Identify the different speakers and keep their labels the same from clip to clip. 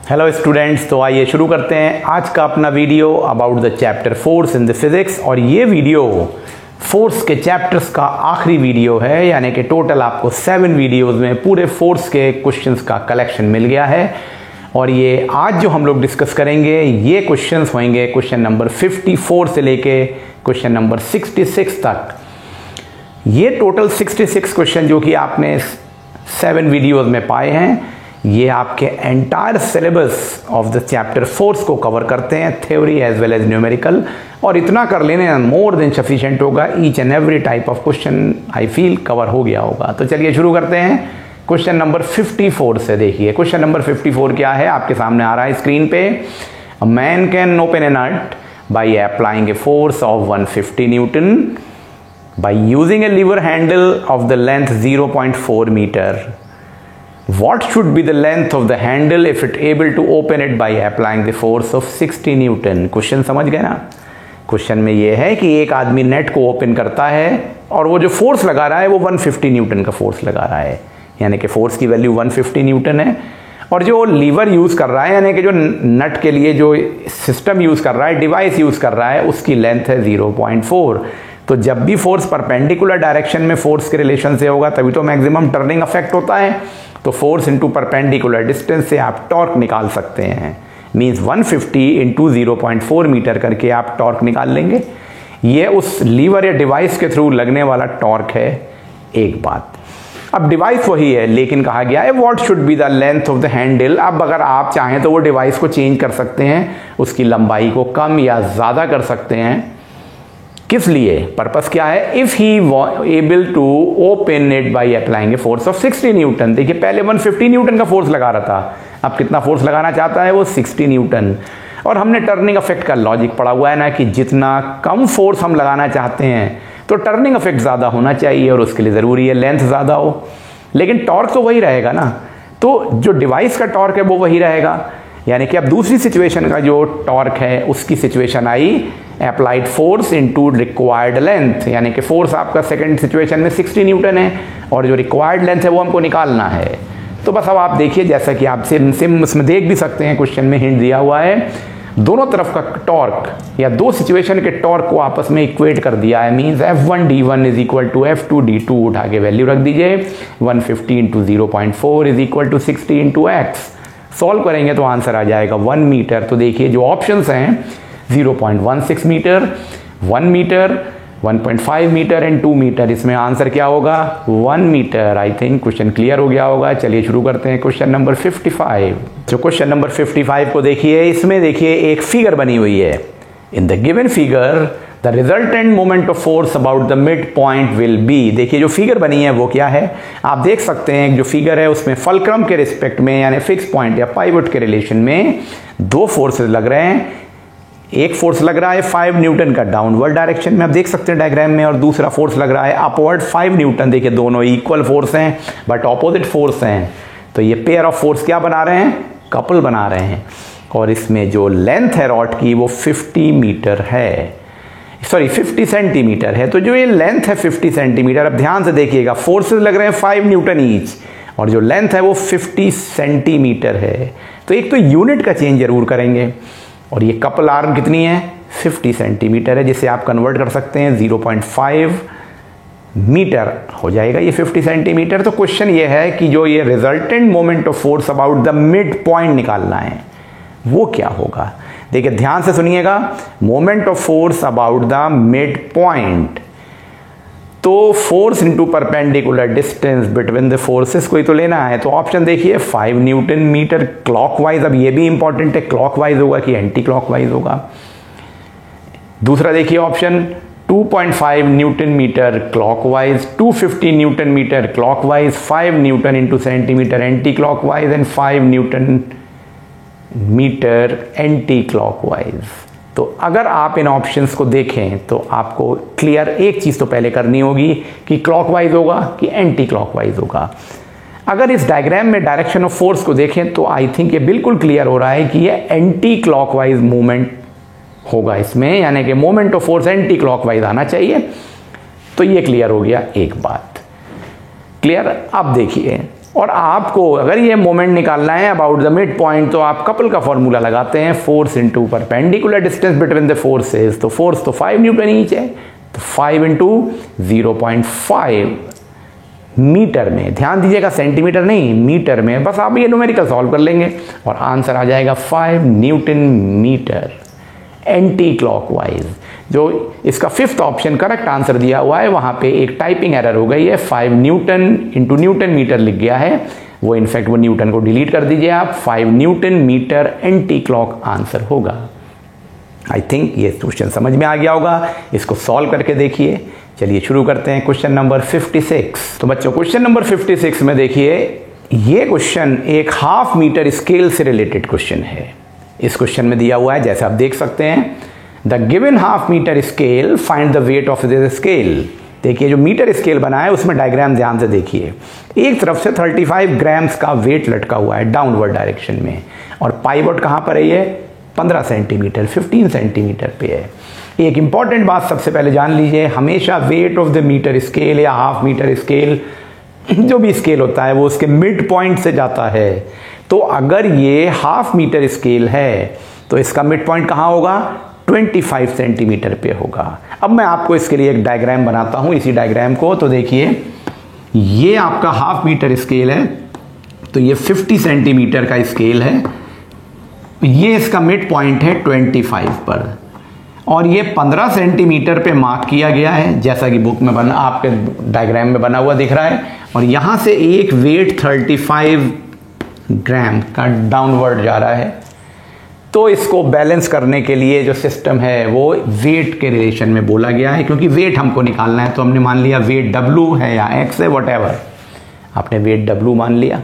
Speaker 1: Hello students, तो आइए शुरू करते हैं आज का अपना video about the chapter force in the physics. और ये वीडियो फोर्स के चैप्टर्स का आखिरी वीडियो है, यानी कि टोटल आपको 7 वीडियोस में पूरे फोर्स के क्वेश्चंस का कलेक्शन मिल गया है। और ये आज जो हम लोग डिस्कस करेंगे ये क्वेश्चंस होंगे क्वेश्चन नंबर 54 से लेके क्वेश्चन नंबर 66 तक। ये टोटल 66 क्वेश्चन जो कि आपने 7 वीडियोस में पाए हैं, ये आपके entire syllabus of the chapter force को कवर करते हैं, theory as well as numerical. और इतना कर लेने मोर देन सफिशिएंट होगा, each and every type of question I feel cover हो गया होगा। तो चलिए शुरू करते हैं क्वेश्चन नंबर 54 से। देखिए क्वेश्चन नंबर 54 क्या है, आपके सामने आ रहा है स्क्रीन पे। A man can open a nut by applying a force of 150 newton by using a lever handle of the length 0.4 metre. What should be the length of the handle if it able to open it by applying the force of 60 Newton? Question समझ गए ना। Question में ये है कि एक आदमी net को ओपन करता है और वो जो फोर्स लगा रहा है वो 150 न्यूटन का फोर्स लगा रहा है, यानी कि फोर्स की वैल्यू 150 न्यूटन है। और जो लीवर यूज़ कर रहा है, यानी कि जो नट के लिए जो सिस्टम यूज़ कर रहा है, डिवाइस यूज़ कर रहा है, उसकी लेंथ है 0.4। तो जब भी फोर्स परपेंडिकुलर डायरेक्शन में फोर्स के रिलेशन से होगा तभी तो मैक्सिमम टर्निंग इफेक्ट होता है। तो फोर्स इनटू परपेंडिकुलर डिस्टेंस से आप टॉर्क निकाल सकते हैं। मींस 150 इंटू 0.4 मीटर करके आप टॉर्क निकाल लेंगे। ये उस लीवर या डिवाइस के थ्रू लगने वाला टॉर्क है। एक बात, अब डिवाइस वही है लेकिन कहा गया है what should be the length of the handle. अब अगर आप चाहें तो वो डिवाइस को चेंज कर सकते हैं, उसकी लंबाई को कम या ज़्यादा कर सकते हैं। किस लिए, पर्पस क्या है? If he able to open it by applying a force of 60 newton. देखिए पहले 150 न्यूटन का फोर्स लगा रहा था, अब कितना फोर्स लगाना चाहता है वो 60 न्यूटन। और हमने टर्निंग इफेक्ट का लॉजिक पढ़ा हुआ है ना कि जितना कम फोर्स हम लगाना चाहते हैं तो टर्निंग इफेक्ट ज़्यादा होना चाहिए और उसके लिए ज़रूरी है लेंथ ज़्यादा हो। लेकिन टॉर्क तो वही रहेगा ना, तो जो डिवाइस का टॉर्क है वो वही रहेगा। यानी कि अब दूसरी सिचुएशन का जो टॉर्क है उसकी situation I applied force into required length, यानी कि फोर्स आपका सेकंड सिचुएशन में 60 न्यूटन है और जो रिक्वायर्ड लेंथ है वो हमको निकालना है। तो बस अब आप देखिए, जैसा कि आप सिम इसमें देख भी सकते हैं, क्वेश्चन में हिंट दिया हुआ है, दोनों तरफ का टॉर्क या दो सिचुएशन के टॉर्क को आपस में इक्वेट कर दिया है। Means F1 D1 is equal to F2 D2 उठा के वैल्यू रख दीजिए। 150 into 0.4 is equal to 60 into x. Solve करेंगे तो आंसर आ जाएगा 1 मीटर। तो देखिए जो ऑप्शंस हैं 0.16 metre, 1 metre, 1.5 metre and 2 metre. इसमें आंसर क्या होगा? 1 metre. I think question clear हो गया होगा। चलिए शुरू करते हैं क्वेश्चन नंबर 55। जो क्वेश्चन नंबर 55 को देखिए, इसमें देखिए एक फिगर बनी हुई है। In the given figure the resultant moment of force about the mid point will be. देखिए जो फिगर बनी है वो क्या है, आप देख सकते हैं जो फिगर है उसमें फलक्रम के रिस्पेक्ट में यानी फिक्स पॉइंट या पाइवट के रिलेशन में दो फोर्सेस लग रहे हैं। एक फोर्स लग रहा है 5 न्यूटन का डाउनवर्ड डायरेक्शन में, आप देख सकते हैं डायग्राम में, और दूसरा फोर्स लग रहा है अपवर्ड 5 न्यूटन। देखिए दोनों इक्वल फोर्स हैं बट ऑपोजिट फोर्स हैं। तो ये पेयर ऑफ फोर्स क्या बना रहे हैं? कपल बना रहे हैं। और इसमें जो लेंथ है रॉड की वो 50 मीटर है, सॉरी 50 सेंटीमीटर है। तो जो ये लेंथ है 50 सेंटीमीटर, अब ध्यान से देखिएगा, फोर्सेस लग रहे हैं 5 न्यूटन ईच और जो लेंथ है वो 50 सेंटीमीटर है। तो एक तो यूनिट का चेंज जरूर करेंगे। और ये कपल आर्म कितनी है? 50 सेंटीमीटर है, जिसे आप कन्वर्ट कर सकते हैं 0.5 मीटर हो जाएगा ये 50 सेंटीमीटर। तो क्वेश्चन ये है कि जो ये resultant moment of force about the mid point निकालना है वो क्या होगा। देखिए ध्यान से सुनिएगा, moment of force about the mid point, तो force into perpendicular distance between the forces को ही तो लेना है। तो ऑप्शन देखिए 5 न्यूटन मीटर क्लॉकवाइज। अब ये भी इंपॉर्टेंट है, क्लॉकवाइज होगा कि एंटी क्लॉकवाइज होगा। दूसरा देखिए option 2.5 newton metre clockwise, 250 newton metre clockwise, 5 newton into centimetre anti clockwise and 5 newton metre anti clockwise. तो अगर आप इन ऑप्शंस को देखें तो आपको क्लियर एक चीज़ तो पहले करनी होगी कि क्लॉकवाइज होगा कि एंटी क्लॉकवाइज होगा। अगर इस डायग्राम में डायरेक्शन ऑफ फोर्स को देखें तो आई थिंक ये बिल्कुल क्लियर हो रहा है कि ये एंटी क्लॉकवाइज मूवमेंट होगा इसमें, यानी कि moment of force anti clockwise आना चाहिए। तो ये क्लियर हो गया एक बात। क्लियर। अब देखिए और आपको अगर ये मोमेंट निकालना है अबाउट द मिड पॉइंट, तो आप कपल का फॉर्मूला लगाते हैं, force into perpendicular distance between the forces. तो फोर्स तो 5 न्यूटन ईच है, तो 5 इंटू 0.5 मीटर में, ध्यान दीजिएगा सेंटीमीटर नहीं मीटर में, बस आप ये न्यूमेरिकल सॉल्व कर लेंगे और आंसर आ जाएगा 5 न्यूटन मीटर एंटी क्लॉकवाइज। जो इसका फिफ्थ ऑप्शन करेक्ट आंसर दिया हुआ है वहां पे एक टाइपिंग एरर हो गई है, 5 न्यूटन इंटू न्यूटन मीटर लिख गया है, वो इनफैक्ट वो न्यूटन को डिलीट कर दीजिए आप, 5 newton metre anti clock answer होगा। आई थिंक ये क्वेश्चन समझ में आ गया होगा, इसको सॉल्व करके देखिए। चलिए शुरू करते हैं क्वेश्चन नंबर 56। तो बच्चों क्वेश्चन नंबर 56 में देखिए, ये क्वेश्चन एक हाफ मीटर स्केल से रिलेटेड क्वेश्चन है। इस क्वेश्चन में दिया हुआ है, जैसे आप देख सकते हैं, the given half metre scale find the weight of this scale. देखिए जो मीटर स्केल बना है उसमें डायग्राम ध्यान से देखिए, एक तरफ से 35 ग्राम्स का वेट लटका हुआ है डाउनवर्ड डायरेक्शन में, और पाइवट कहां पर है, ये 15 सेंटीमीटर 15 सेंटीमीटर पे है। एक इंपॉर्टेंट बात सबसे पहले जान लीजिए, हमेशा weight of the metre scale या हाफ मीटर स्केल जो भी स्केल होता है वो उसके मिड पॉइंट से जाता है। तो अगर ये हाफ मीटर स्केल है तो इसका मिड पॉइंट कहां होगा, 25 सेंटीमीटर पे होगा। अब मैं आपको इसके लिए एक डायग्राम बनाता हूं, इसी डायग्राम को। तो देखिए ये आपका हाफ मीटर स्केल है, तो ये 50 सेंटीमीटर का स्केल है, ये इसका मिड पॉइंट है 25 पर, और ये 15 सेंटीमीटर पे मार्क किया गया है, जैसा कि बुक में बना, आपके डायग्राम में बना हुआ दिख रहा है। और यहां से एक वेट 35 ग्राम का डाउनवर्ड जा रहा है। तो इसको बैलेंस करने के लिए जो सिस्टम है वो वेट के रिलेशन में बोला गया है, क्योंकि वेट हमको निकालना है। तो हमने मान लिया वेट W है या X है, व्हाटएवर, आपने वेट W मान लिया।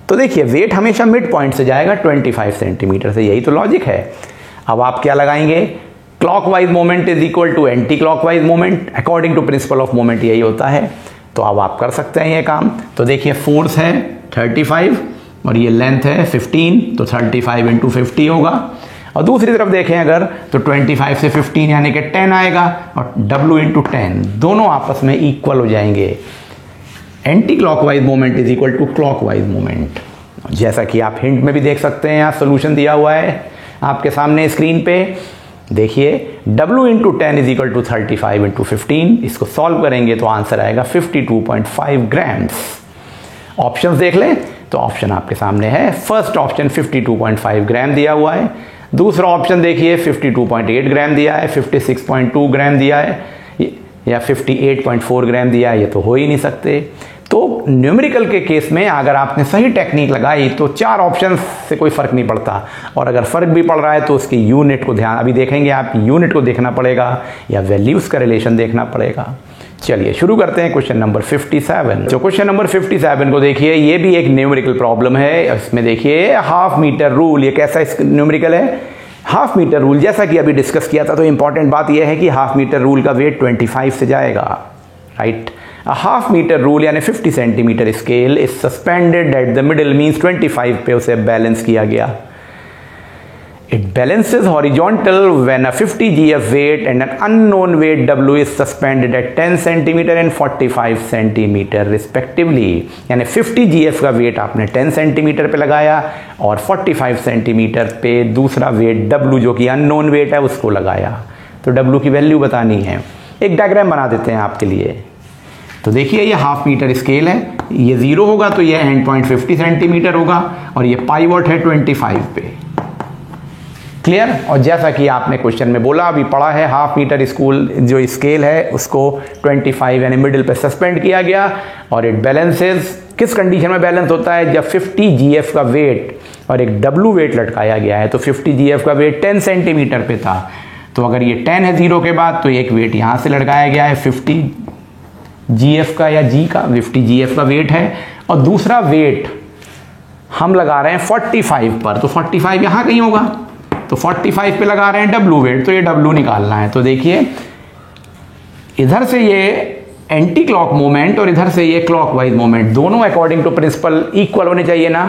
Speaker 1: तो देखिए वेट हमेशा मिड पॉइंट से जाएगा 25 सेंटीमीटर से, यही तो लॉजिक है। अब आप क्या लगाएंगे, clockwise moment is equal to anti clockwise moment, according to principle of moment यही होता है। तो अब आप कर सकते हैं ये काम। तो देखिए फोर्स है 35 और ये लेंथ है 15, तो 35 इंटू 50 होगा। और दूसरी तरफ देखें अगर, तो 25 से 15 यानी कि 10 आएगा, और W इंटू 10 दोनों आपस में इक्वल हो जाएंगे। Anti clockwise moment is equal to clockwise moment, जैसा कि आप हिंट में भी देख सकते हैं, यहाँ सोल्यूशन दिया हुआ है आपके सामने स्क्रीन पे। देखिए W into 10 is equal to 35 into 15, इसको सॉल्व करेंगे तो आंसर आएगा 52.5 ग्राम्स। ऑप्शंस देख लें, तो ऑप्शन आपके सामने है। फर्स्ट ऑप्शन 52.5 ग्राम दिया हुआ है, दूसरा ऑप्शन देखिए 52.8 ग्राम दिया है, 56.2 ग्राम दिया है, या 58.4 ग्राम दिया है, ये तो हो ही नहीं सकते। तो न्यूमेरिकल के केस में अगर आपने सही टेक्निक लगाई तो 4 ऑप्शन से कोई फर्क नहीं पड़ता, और अगर फर्क भी पड़ रहा है तो उसकी यूनिट को ध्यान, अभी देखेंगे आप, यूनिट को देखना पड़ेगा या वैल्यूज का रिलेशन देखना पड़ेगा। चलिए शुरू करते हैं क्वेश्चन नंबर 57। जो क्वेश्चन नंबर 57 को देखिए, ये भी एक न्यूमेरिकल प्रॉब्लम है। इसमें देखिए हाफ मीटर रूल, ये कैसा न्यूमेरिकल है, हाफ मीटर रूल, जैसा कि अभी डिस्कस किया था। तो इंपॉर्टेंट बात यह है कि हाफ मीटर रूल का वेट 25 से जाएगा, राइट। हाफ मीटर रूल यानी 50 centimetre scale is suspended at the middle, means 25 पे उसे बैलेंस किया गया। It balances horizontal when a 50 GF weight and an unknown weight W is suspended at 10 cm and 45 cm respectively। यानी 50 GF का wait आपने 10 centimetre पे लगाया और 45 सेंटीमीटर पे दूसरा वेट W जो कि अननोन वेट है उसको लगाया। तो W की वैल्यू बतानी है। एक डायग्राम बना देते हैं आपके लिए। तो देखिए ये हाफ मीटर स्केल है, ये 0 होगा तो ये एंड पॉइंट 50 सेंटीमीटर होगा, और ये पाइवट है 25 पे। क्लियर। और जैसा कि आपने क्वेश्चन में बोला, अभी पढ़ा है, हाफ मीटर स्कूल जो स्केल है उसको 25 यानी मिडिल पे सस्पेंड किया गया, और इट बैलेंसेस, किस कंडीशन में बैलेंस होता है, जब 50 GF का वेट और एक W वेट लटकाया गया है। तो 50 GF का वेट 10 सेंटीमीटर पे था, तो अगर ये 10 है 0 के बाद, तो एक वेट यहाँ से लटकाया गया है 50 GF का या G का, 50 GF का वेट है, और दूसरा वेट हम लगा रहे हैं 45 पर, तो 45 यहाँ कहीं होगा, तो 45 पे लगा रहे हैं W वेट, तो ये W निकालना है। तो देखिए इधर से ये एंटी क्लॉक मोमेंट और इधर से ये क्लॉकवाइज मोमेंट, दोनों अकॉर्डिंग टू प्रिंसिपल इक्वल होने चाहिए ना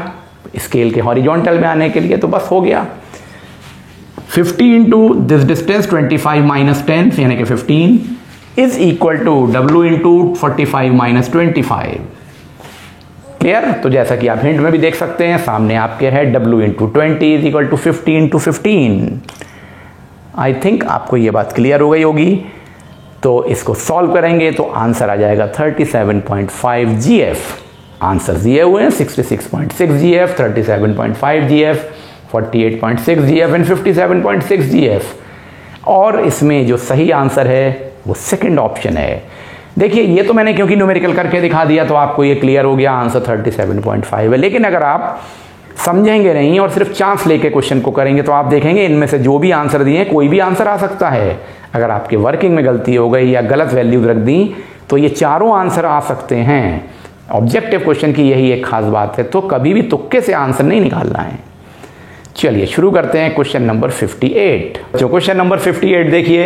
Speaker 1: स्केल के हॉरिजॉन्टल में आने के लिए। तो बस हो गया, 50 इंटू दिस डिस्टेंस 25 माइनस 10 यानी कि 15 is equal to W into 45 minus 25। Clear? तो जैसा कि आप हिंट में भी देख सकते हैं, सामने आपके है W into 20 is equal to 50 into 15। I think आपको ये बात क्लियर हो गई होगी। तो इसको सॉल्व करेंगे तो आंसर आ जाएगा 37.5 GF। आंसर दिए हुए हैं 66.6 GF, 37.5 GF, 48.6 GF and 57.6 GF। और इसमें जो सही आंसर है वो सेकंड ऑप्शन है। देखिए ये तो मैंने क्योंकि न्यूमेरिकल करके दिखा दिया तो आपको ये क्लियर हो गया, आंसर 37.5 है। लेकिन अगर आप समझेंगे नहीं और सिर्फ चांस लेके क्वेश्चन को करेंगे तो आप देखेंगे इनमें से जो भी आंसर दिए कोई भी आंसर आ सकता है। अगर आपके वर्किंग में गलती हो गई या गलत वैल्यूज रख दी तो ये चारों आंसर आ सकते हैं। ऑब्जेक्टिव क्वेश्चन की यही एक खास बात है, तो कभी भी तुक्के से आंसर नहीं निकालना है। चलिए शुरू करते हैं क्वेश्चन नंबर 58। जो क्वेश्चन नंबर 58 देखिए,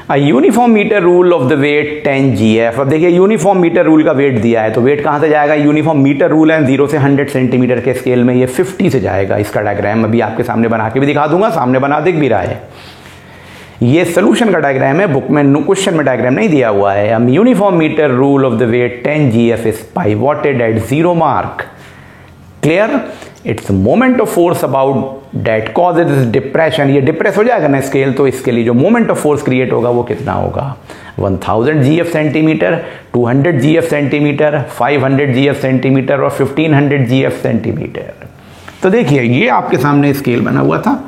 Speaker 1: a uniform metre rule of the weight 10 GF। अब देखिए यूनिफॉर्म मीटर रूल का वेट दिया है तो वेट कहां से जाएगा? यूनिफॉर्म मीटर रूल है 0 से 100 सेंटीमीटर के स्केल में, ये 50 से जाएगा। इसका डायग्राम अभी आपके सामने बना के भी दिखा दूंगा, सामने बना दिख भी रहा है। ये सोल्यूशन का डायग्राम है, बुक में क्वेश्चन में डायग्राम नहीं दिया हुआ है। Uniform metre rule of the weight 10 GF is pivoted at 0 mark. Clear? It's moment of force about that causes depression. ये डिप्रेस हो जाएगा ना स्केल, तो इसके लिए जो मोमेंट ऑफ फोर्स क्रिएट होगा वो कितना होगा? 1000 GF centimetre, 200 GF centimetre, 500 GF centimetre और 1500 GF सेंटीमीटर। तो देखिए ये आपके सामने स्केल बना हुआ था,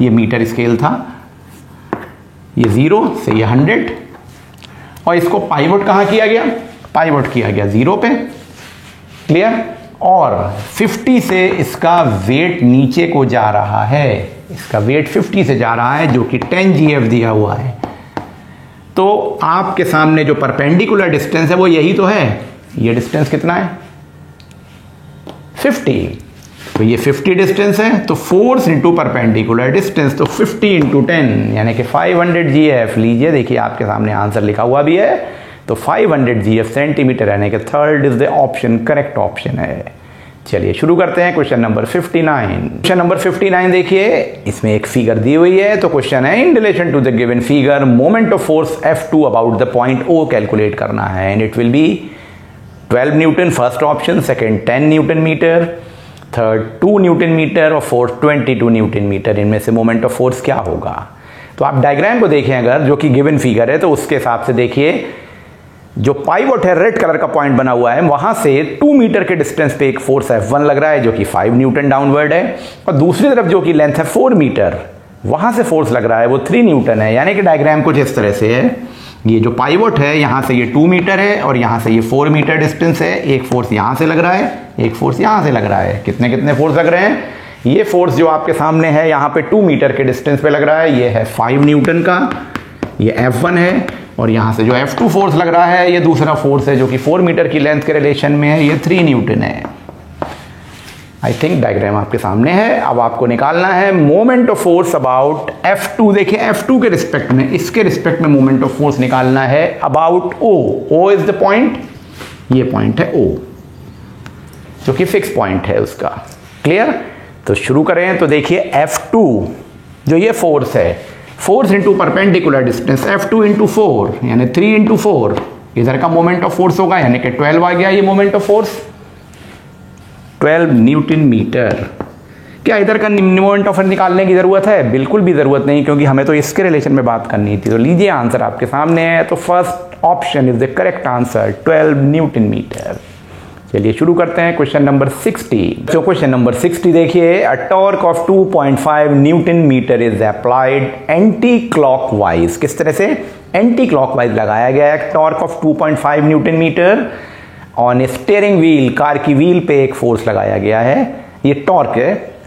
Speaker 1: ये मीटर स्केल था, ये 0 से ये 100 और इसको पाइवोट कहाँ किया गया? पाइवोट किया गया 0 पे। क्लियर? और 50 से इसका वेट नीचे को जा रहा है, इसका वेट 50 से जा रहा है जो कि 10 GF दिया हुआ है। तो आपके सामने जो परपेंडिकुलर डिस्टेंस है वो यही तो है। ये डिस्टेंस कितना है? 50। तो ये 50 डिस्टेंस है, तो फोर्स इंटू परपेंडिकुलर डिस्टेंस, तो 50 इंटू 10 यानी कि 500 GF। लीजिए देखिए आपके सामने आंसर लिखा हुआ भी है, तो 500 GF सेंटीमीटर यानी कि third is the option, correct option है। चलिए शुरू करते हैं क्वेश्चन नंबर 59। क्वेश्चन नंबर 59 देखिए, इसमें एक फिगर दी हुई है। तो क्वेश्चन है, in relation to the given figure moment of force F2 about the point O calculate करना है and it will be 12 newton first option, second 10 newton metre, third 2 newton metre और फोर्थ 22 न्यूटन मीटर। इनमें से moment of force क्या होगा? तो आप diagram को देखें अगर, जो कि गिवन फिगर है, तो उसके हिसाब से देखिए जो पाइवोट है, रेड कलर का पॉइंट बना हुआ है, वहां से 2 मीटर के डिस्टेंस पे एक फोर्स F1 लग रहा है जो कि 5 न्यूटन डाउनवर्ड है, और दूसरी तरफ जो कि लेंथ है 4 मीटर, वहां से फोर्स लग रहा है वो 3 न्यूटन है। यानी कि डायग्राम कुछ इस तरह से है, ये जो पाइवोट है यहां से ये 2 मीटर है और यहां से ये 4 मीटर डिस्टेंस है। एक फोर्स यहां से लग रहा है, एक फोर्स यहां से लग रहा है। कितने कितने फोर्स लग रहे हैं? ये फोर्स जो आपके सामने है यहाँ पे 2 मीटर के डिस्टेंस पे लग रहा है, ये है 5 न्यूटन का, ये F1 है, और यहां से जो F2 फोर्स लग रहा है ये दूसरा फोर्स है जो कि 4 मीटर की लेंथ के रिलेशन में है, ये 3 न्यूटन है। आई थिंक डायग्राम आपके सामने है। अब आपको निकालना है moment of force about F2। देखिए F2 के रिस्पेक्ट में, इसके रिस्पेक्ट में मोमेंट ऑफ फोर्स निकालना है about O। O is the point, ये पॉइंट है O जो कि फिक्स पॉइंट है उसका। क्लियर? तो शुरू करें। तो देखिए F2 जो ये फोर्स है, force into perpendicular distance, F2 into 4 यानी 3 इंटू 4, इधर का मोमेंट ऑफ फोर्स होगा यानी कि 12 आ गया ये moment of force, 12 newton metre. क्या इधर का मोमेंट ऑफ फोर्स निकालने की जरूरत है? बिल्कुल भी जरूरत नहीं, क्योंकि हमें तो इसके रिलेशन में बात करनी थी। तो लीजिए आंसर आपके सामने है, तो first option is the correct answer, 12 newton metre. चलिए शुरू करते हैं क्वेश्चन नंबर 60। तो क्वेश्चन नंबर 60 देखिए, a torque of 2.5 newton metre is applied anti clockwise. किस तरह से? एंटी क्लॉकवाइज लगाया गया है torque of 2.5 newton metre on steering wheel, car की व्हील पे एक फोर्स लगाया गया है। ये टॉर्क है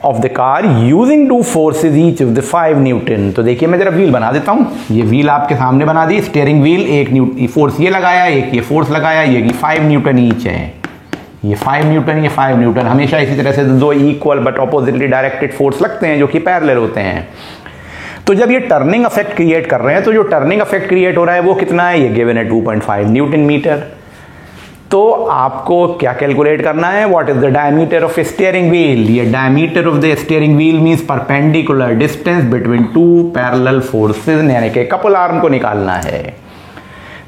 Speaker 1: of the car using 2 forces each of the 5 newton. तो देखिए मैं जरा व्हील बना देता हूं, ये व्हील आपके सामने बना दी, स्टीयरिंग व्हील, एक न्यूटन फोर्स ये लगाया, एक ये फोर्स लगाया, ये 5 न्यूटन ईच है, ये 5 न्यूटन, ये 5 न्यूटन। हमेशा इसी तरह से दो equal but oppositely directed force लगते हैं जो कि पैरेलल होते हैं। तो जब ये टर्निंग इफेक्ट क्रिएट कर रहे हैं, तो जो टर्निंग इफेक्ट क्रिएट हो रहा है वो कितना है? ये गिवन है 2.5 न्यूटन मीटर। तो आपको क्या कैलकुलेट करना है? What is the diameter of steering wheel? ये diameter of the steering wheel means perpendicular distance between 2 parallel forces, यानी कि कपल आर्म को निकालना है।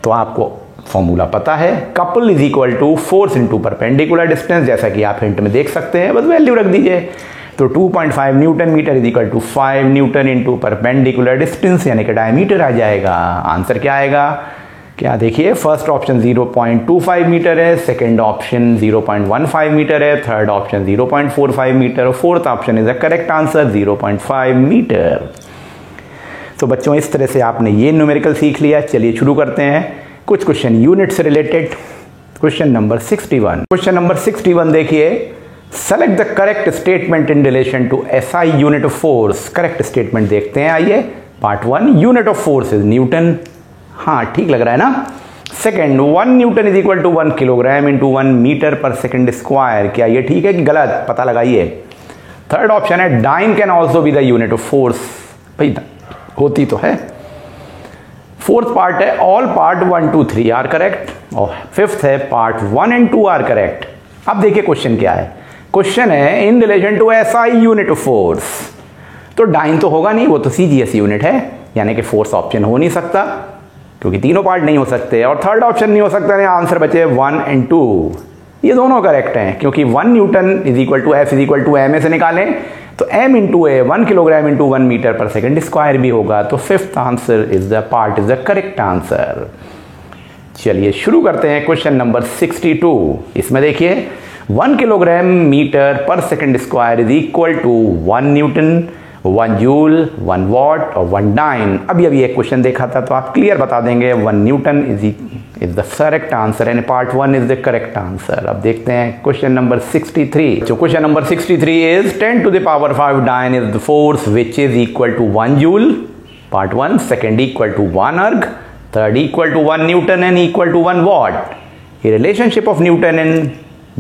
Speaker 1: तो आपको फॉर्मूला पता है, couple is equal to force into perpendicular distance, जैसा कि आप हिंट में देख सकते हैं, बस वैल्यू रख दीजिए। तो 2.5 newton metre is equal to 5 newton into perpendicular distance, यानी कि डायमीटर आ जाएगा। आंसर क्या आएगा, क्या देखिए, फर्स्ट ऑप्शन 0.25 मीटर है, सेकंड ऑप्शन 0.15 मीटर है, थर्ड ऑप्शन 0.45 मीटर और fourth option is the correct answer 0.5 metre. तो बच्चों इस तरह से आपने ये न्यूमेरिकल सीख लिया। चलिए शुरू करते हैं कुछ क्वेश्चन यूनिट से related. Question number 61। Question number 61 देखिए, select the correct statement in relation to SI unit of force. Correct statement देखते हैं, आइए। Part 1, unit of force is newton, हाँ ठीक लग रहा है ना। Second, 1 newton is equal to 1 kilogram into 1 metre पर सेकेंड स्क्वायर, क्या ये ठीक है कि गलत, पता लगाइए। थर्ड ऑप्शन है dine can also be the unit of force, भाई होती तो है। फोर्थ पार्ट है ऑल पार्ट 1, 2, 3 आर करेक्ट, और फिफ्थ है पार्ट 1 एंड 2 आर करेक्ट। अब देखिए क्वेश्चन क्या है, क्वेश्चन है in relation to SI unit of force. तो डाइन तो होगा नहीं, वो तो सीजीएस यूनिट है, यानी कि फोर्स ऑप्शन हो नहीं सकता क्योंकि तीनों पार्ट नहीं हो सकते, और थर्ड ऑप्शन नहीं हो सकता, नहीं आंसर बचे 1 एंड 2। ये दोनों करेक्ट हैं क्योंकि 1 newton is equal to F is equal to m a से निकालें तो m into a 1 kilogram into 1 metre पर सेकेंड स्क्वायर भी होगा। तो fifth answer is the part is the correct answer. चलिए शुरू करते हैं क्वेश्चन नंबर 62। इसमें देखिए 1 किलोग्राम मीटर पर second square is equal to 1 newton, 1 joule, 1 watt और 1 डाइन। अभी एक क्वेश्चन देखा था तो आप क्लियर बता देंगे 1 newton is the correct answer and part 1 is the correct answer. अब देखते हैं क्वेश्चन नंबर 63। जो question number 63 is 10 to the power 5 dyne is the force which is equal to 1 joule, part 1। Second equal to 1 erg, third equal to 1 newton and equal to 1 watt. ये relationship of newton and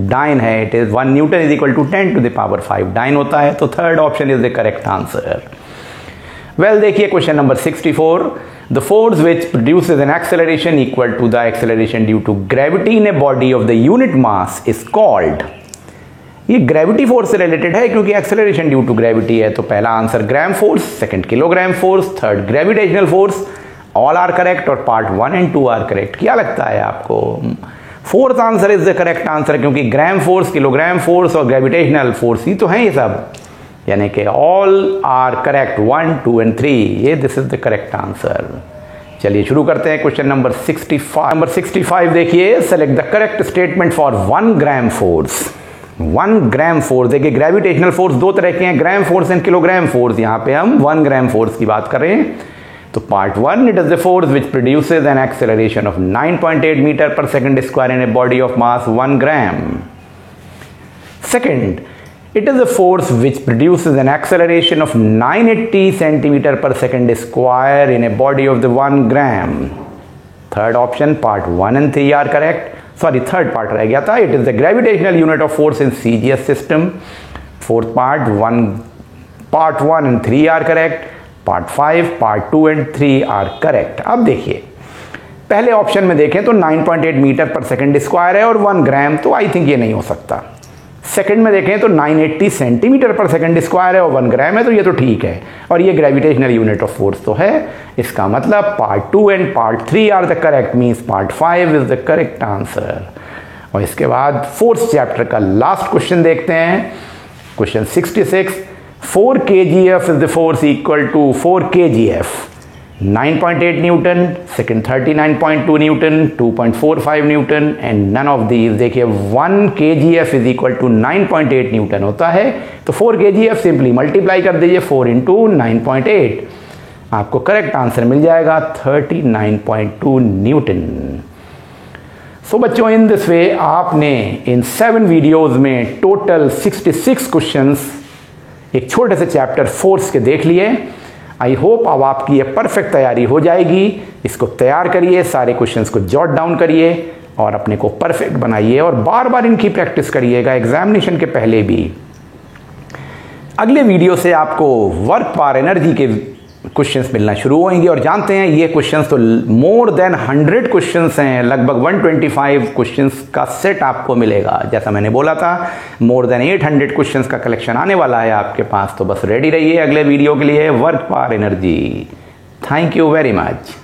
Speaker 1: dyne है, it is 1 newton is equal to 10 to the power 5 dyne होता है, तो third option is the correct answer. Well देखिए question number 64। The force which produces an acceleration equal to the acceleration due to gravity in a body of the unit mass is called. ये gravity force से related है क्योंकि acceleration due to gravity है, तो पहला answer gram force, second kilogram force, third gravitational force, all are correct और part 1 and 2 are correct. क्या लगता है आपको? Fourth answer is the correct answer क्योंकि ग्राम फोर्स, किलोग्राम फोर्स और ग्रेविटेशनल फोर्स ही तो हैं ये सब, यानी कि ऑल आर करेक्ट 1, 2 एंड 3, ये this is the correct answer. चलिए शुरू करते हैं क्वेश्चन नंबर 65। नंबर 65 देखिए, select the correct statement for 1 gram force. 1 gram force, देखिए ग्रेविटेशनल फोर्स दो तरह के हैं, gram force and kilogram force. यहाँ पे हम 1 ग्राम फोर्स की बात कर रहे हैं। तो part 1, it is the force which produces an acceleration of 9.8 metre पर second square in a body of mass 1 gram. Second, it is a force which produces an acceleration of 980 centimeter per second square in a body of the 1 gram. Third option, part 1 and 3 are correct. Sorry, third part रह गया था. It is the gravitational unit of force in CGS system. Fourth part 1 and 3 are correct. Part 5, part 2 and 3 are correct. अब देखिए, पहले option में देखें तो 9.8 metre पर सेकेंड स्क्वायर है और 1 ग्राम, तो आई थिंक ये नहीं हो सकता। सेकंड में देखें तो 980 सेंटीमीटर पर सेकंड स्क्वायर है और 1 ग्राम है, तो ये तो ठीक है, और ये ग्रेविटेशनल यूनिट ऑफ फोर्स तो है। इसका मतलब part 2 and part 3 are the correct, means part 5 is the correct answer. और इसके बाद फोर्थ चैप्टर का लास्ट क्वेश्चन देखते हैं, question 66। 4 kgf is the force equal to 4 kgf, 9.8 newton, second 39.2 newton, 2.45 newton and none of these. देखिए 1 kgf is equal to 9.8 newton होता है, तो 4 kgf सिंपली मल्टीप्लाई कर दीजिए 4 इंटू 9.8, आपको करेक्ट आंसर मिल जाएगा 39.2 न्यूटन। सो बच्चों, इन दिस वे आपने इन 7 वीडियोज में टोटल 66 क्वेश्चंस एक छोटे से चैप्टर फोर्स के देख लिए। आई होप अब आपकी ये परफेक्ट तैयारी हो जाएगी। इसको तैयार करिए, सारे क्वेश्चंस को जॉट डाउन करिए और अपने को परफेक्ट बनाइए और बार बार इनकी प्रैक्टिस करिएगा एग्जामिनेशन के पहले भी। अगले वीडियो से आपको वर्क पावर एनर्जी के क्वेश्चंस मिलना शुरू होंगे और जानते हैं ये क्वेश्चंस तो मोर देन 100 क्वेश्चंस हैं, लगभग 125 क्वेश्चंस का सेट आपको मिलेगा। जैसा मैंने बोला था, मोर देन 800 क्वेश्चंस का कलेक्शन आने वाला है आपके पास, तो बस रेडी रहिए अगले वीडियो के लिए, work power energy. Thank you very much.